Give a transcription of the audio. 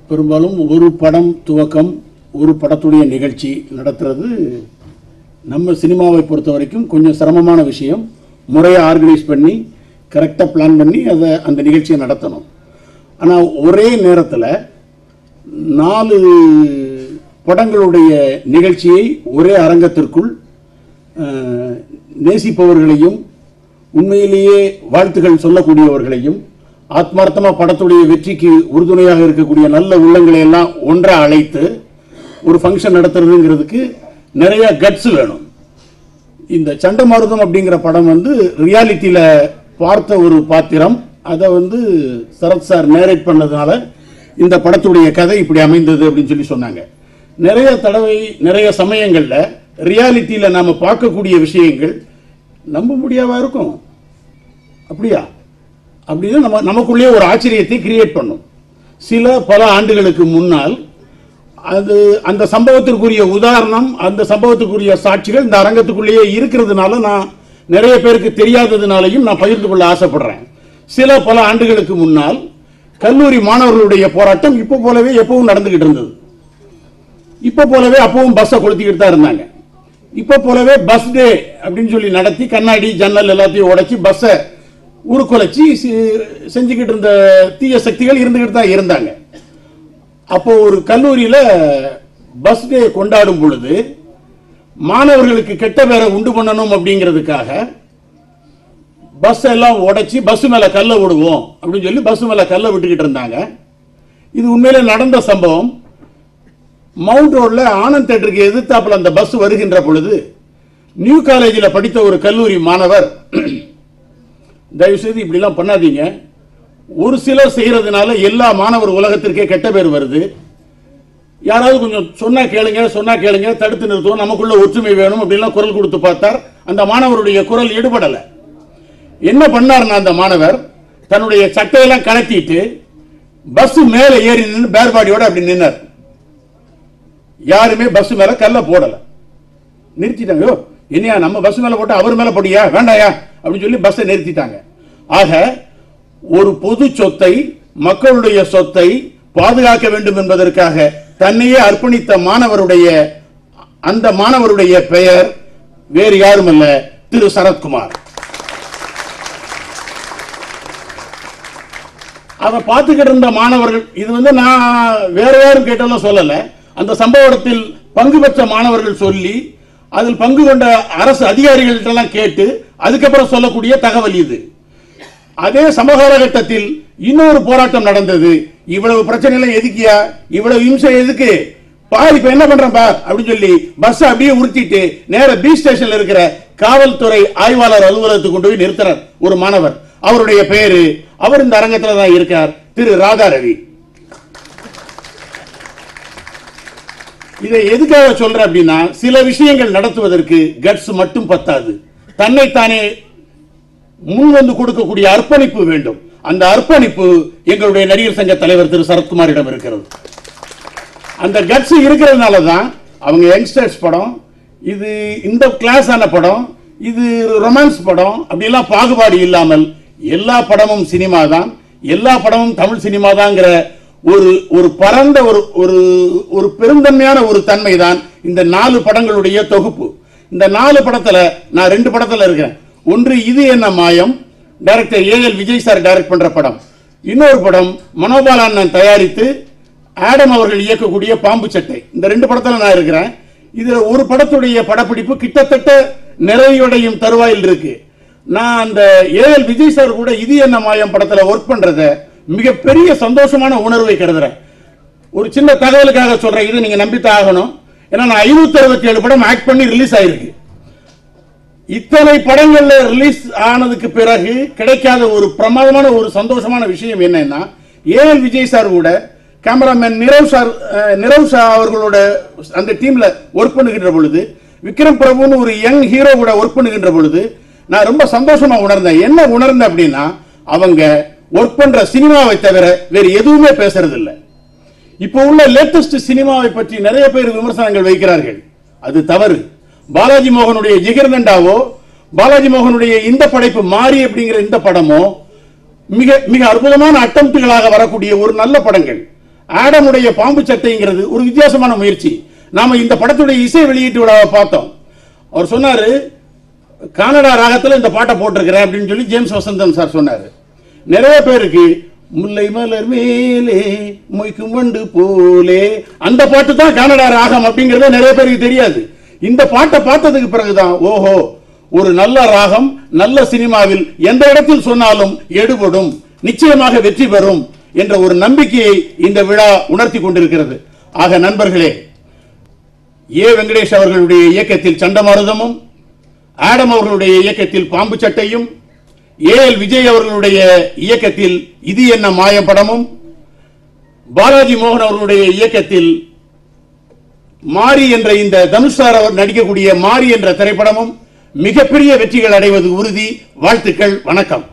பெரும்பாலும் ஒரு படம் துவக்கம், ஒரு படத்துடைய நிகழ்ச்சி நடத்துறது நம்ம சினிமாவை பொறுத்த வரைக்கும் கொஞ்சம் சிரமமான விஷயம். முறையை ஆர்கனைஸ் பண்ணி கரெக்டாக பிளான் பண்ணி அந்த நிகழ்ச்சியை நடத்தணும். ஆனால் ஒரே நேரத்தில் 4 படங்களுடைய நிகழ்ச்சியை ஒரே அரங்கத்திற்குள் நேசிப்பவர்களையும் உண்மையிலேயே வாழ்த்துக்கள் சொல்லக்கூடியவர்களையும் ஆத்மார்த்தமா படத்துடைய வெற்றிக்கு உறுதுணையாக இருக்கக்கூடிய நல்ல உள்ளங்களை எல்லாம் ஒன்றா அழைத்து ஒரு ஃபங்க்ஷன் நடத்துறதுங்கிறதுக்கு நிறைய கட்ஸ் வேணும். இந்த சண்டமாருதம் அப்படிங்கிற படம் ரியாலிட்டியில பார்த்த ஒரு பாத்திரம். அதை சரத் சார் நேரேட் பண்ணதுனால இந்த படத்துடைய கதை இப்படி அமைந்தது அப்படின்னு சொல்லி சொன்னாங்க. நிறைய தடவை நிறைய சமயங்கள்ல ரியாலிட்டியில நாம பார்க்கக்கூடிய விஷயங்கள் நம்ப முடியாதா இருக்கும். அப்படியா அப்படின்னு நமக்குள்ளே ஒரு ஆச்சரியத்தை கிரியேட் பண்ணும். பல ஆண்டுகளுக்கு முன்னால் அந்த சம்பவத்திற்குரிய உதாரணம், அந்த சம்பவத்துக்குரிய சாட்சிகள் இந்த அரங்கத்துக்குள்ளேயே இருக்கிறதுனால நான் நிறைய பேருக்கு தெரியாததுனாலையும் நான் பகிர்ந்து கொள்ள ஆசைப்படுறேன். பல ஆண்டுகளுக்கு முன்னால் கல்லூரி மாணவர்களுடைய போராட்டம் இப்ப போலவே எப்பவும் நடந்துகிட்டு இருந்தது. இப்ப போலவே அப்பவும் பஸ்ஸை கொளுத்திக்கிட்டு தான் இருந்தாங்க. இப்ப போலவே பஸ் டே அப்படின்னு சொல்லி நடத்தி கண்ணாடி ஜன்னல் எல்லாத்தையும் உடைச்சி பஸ்ஸை உருக்குலைச்சி செஞ்சுக்கிட்டு இருந்த தீய சக்திகள் இருந்துகிட்டு தான் இருந்தாங்க. அப்போ ஒரு கல்லூரியில பஸ் டே கொண்டாடும் பொழுது மாணவர்களுக்கு கெட்ட பேரை உண்டு பண்ணணும் அப்படிங்கிறதுக்காக பஸ் எல்லாம் உடைச்சி பஸ் மேல கல்ல விடுவோம் அப்படின்னு சொல்லி பஸ் மேல கல்ல விட்டுக்கிட்டு இருந்தாங்க. இது உண்மையிலே நடந்த சம்பவம். மவுண்ட் ரோட்ல ஆனந்த் தேட்டருக்கு எதிர்த்தாப்புல அந்த பஸ் வருகின்ற பொழுது நியூ காலேஜில் படித்த ஒரு கல்லூரி மாணவர், தயவு செய்து இப்படி எல்லாம் பண்ணாதீங்க, ஒரு சிலர் செய்யறதுனால எல்லா மாணவர் உலகத்திற்கே கெட்ட பேர் வருது, யாராவது கொஞ்சம் சொன்னா கேளுங்க தடுத்து நிறுத்துவோம், நமக்குள்ள ஒற்றுமை வேணும் அப்படின்லாம் குரல் கொடுத்து பார்த்தார். அந்த மாணவருடைய குரல் எடுபடல. என்ன பண்ணார்னா அந்த மாணவர் தன்னுடைய சட்டையெல்லாம் கலத்திட்டு பஸ் மேல ஏறி நின்று பேர்பாடியோட அப்படி நின்னார். யாருமே பஸ் மேல கல்ல போடல. நிறுத்திட்டாங்க. என்னையா நம்ம பஸ் மேல போட்டு அவர் மேல போடியா வேண்டாயா அப்படின்னு சொல்லி பஸ்ஸை நிறுத்திட்டாங்க. ஆக ஒரு பொது சொத்தை, மக்களுடைய சொத்தை பாதுகாக்க வேண்டும் என்பதற்காக தன்னையே அர்ப்பணித்த அந்த மாணவருடைய பெயர் வேறு யாரும் அல்ல, திரு சரத்குமார். அதை பார்த்துக்கிட்டு இருந்த மாணவர்கள், இது நான் வேற யாரும் கேட்டாலும் சொல்லல, அந்த சம்பவத்தில் பங்கு பெற்ற மாணவர்கள் சொல்லி அதில் பங்கு கொண்ட அரசு அதிகாரிகள் கேட்டு அதுக்கப்புறம் சொல்லக்கூடிய தகவல் இது. அதே சமகாலகட்டத்தில் இன்னொரு போராட்டம் நடந்தது. இவ்வளவு பிரச்சனை எதுக்கியா, இவ்வளவு இம்சை எதுக்கு, பாரு இப்ப என்ன பண்றேன் பார் அப்படின்னு சொல்லி பஸ் அப்படியே உருட்டிட்டு நேர பி ஸ்டேஷன்ல இருக்கிற காவல்துறை ஆய்வாளர் அலுவலகத்துக்கு கொண்டு போய் நிறுத்துறார் ஒரு மாணவர். அவருடைய பெயரு, அவர் இந்த அரங்கத்தில் தான் இருக்கார், திரு ராதா ரவி. இதை எதுக்காக சொல்ற அப்படின்னா, சில விஷயங்கள் நடத்துவதற்கு கட்ஸ் மட்டும் பத்தாது, தன்னைத்தானே முன் கொடுக்கக்கூடிய அர்ப்பணிப்பு வேண்டும். அந்த அர்ப்பணிப்பு எங்களுடைய நடிகர் சங்க தலைவர் திரு சரத்குமாரிடம் இருக்கிறது. அந்த கட்ஸ் இருக்கிறதுனால தான் அவங்க யங்ஸ்டர்ஸ் படம், இது இந்த கிளாஸ் ஆன படம், இது ரொமான்ஸ் படம் அப்படிலாம் பாகுபாடு இல்லாமல் எல்லா படமும் சினிமா தான், எல்லா படமும் தமிழ் சினிமா தான்ங்கிற ஒரு பரந்த ஒரு பெருந்தன்மையான ஒரு தன்மை தான் இந்த 4 படங்களுடைய தொகுப்பு. இந்த 4 படத்துல நான் 2 படத்துல இருக்கிறேன். ஒன்று Idhu Enna Maayam, director AL Vijay sir direct பண்ற படம். இன்னொரு படம் மனோபால் அண்ணன் தயாரித்து ஆடம் அவர்கள் இயக்கக்கூடிய பாம்பு சட்டை. இந்த 2 படத்துல நான் இருக்கிறேன். இதுல ஒரு படத்துடைய படப்பிடிப்பு கிட்டத்தட்ட நிறைவடையும் தருவாயில் இருக்கு. நான் அந்த ஏஎல் விஜய் சார் கூட இது என்ன மாயம் படத்துல ஒர்க் பண்றத மிகப்பெரிய சந்தோஷமான உணர்வை கருதுறேன். ஒரு சின்ன தகவலுக்காக சொல்றேன், இது நீங்க நம்பித்தான் ஆகணும். ஏன்னா நான் 567 படம் ஆக்ட் பண்ணி ரிலீஸ் ஆயிருக்கு. இத்தனை படங்கள்ல ரிலீஸ் ஆனதுக்கு பிறகு கிடைக்காத ஒரு பிரமாதமான ஒரு சந்தோஷமான விஷயம் என்னன்னா, ஏஎல் விஜய் சார் கூட கேமராமேன் நிரவ் ஷா அவர்களோட அந்த டீம்ல ஒர்க் பண்ணுகின்ற பொழுது, விக்ரம் பிரபுன்னு ஒரு யங் ஹீரோ கூட ஒர்க் பண்ணுகின்ற பொழுது நான் ரொம்ப சந்தோஷமா உணர்ந்தேன். என்ன உணர்ந்தேன் அப்படின்னா, அவங்க ஒர்க் பண்ற சினிமாவை தவிர வேறு எதுவுமே பேசுறது இல்லை. இப்போ உள்ள லேட்டஸ்ட் சினிமாவை பற்றி நிறைய பேர் விமர்சனங்கள் வைக்கிறார்கள். அது தவறு. பாலாஜி மோகனுடைய ஜிகர்தண்டாவோ, பாலாஜி மோகனுடைய இந்த படைப்பு மாறி அப்படிங்கிற இந்த படமோ மிக மிக அற்புதமான அட்டம்ப்டுகளாக வரக்கூடிய ஒரு நல்ல படங்கள். ஆடமுடைய பாம்பு சட்டைங்கிறது ஒரு வித்தியாசமான முயற்சி. நாம இந்த படத்துடைய இசை வெளியீட்டு விழாவை பார்த்தோம். அவர் சொன்னாரு, கனடா ராகத்தில் இந்த பாட்டை போட்டிருக்கிறேன் அப்படின்னு சொல்லி ஜேம்ஸ் வசந்தன் சார் சொன்னாரு. நிறைய பேருக்கு முல்லை மலர் மேலே மொய்க்கும் வண்டு போலே அந்த பாட்டு தான் கனடா ராகம் அப்படிங்கறது நிறைய பேருக்கு தெரியாது. இந்த பாட்டை பார்த்ததுக்கு பிறகுதான் ஓஹோ, ஒரு நல்ல ராகம் நல்ல சினிமாவில் எந்த இடத்தில் சொன்னாலும் எடுபடும், நிச்சயமாக வெற்றி பெறும் என்ற ஒரு நம்பிக்கையை இந்த விழா உணர்த்தி கொண்டிருக்கிறது. ஆக நண்பர்களே, ஏ வெங்கடேஷ் அவர்களுடைய இயக்கத்தில் சண்டமாருதமும், ஆடம் அவர்களுடைய இயக்கத்தில் பாம்பு சட்டையும், ஏஎல் விஜய் அவர்களுடைய இயக்கத்தில் இது என்ன மாயம் படமும், பாலாஜி மோகன் அவர்களுடைய இயக்கத்தில் மாரி என்ற இந்த தனுஷ் சார் அவர் நடிக்கக்கூடிய மாரி என்ற திரைப்படமும் மிகப்பெரிய வெற்றிகள் அடைவது உறுதி. வாழ்த்துக்கள், வணக்கம்.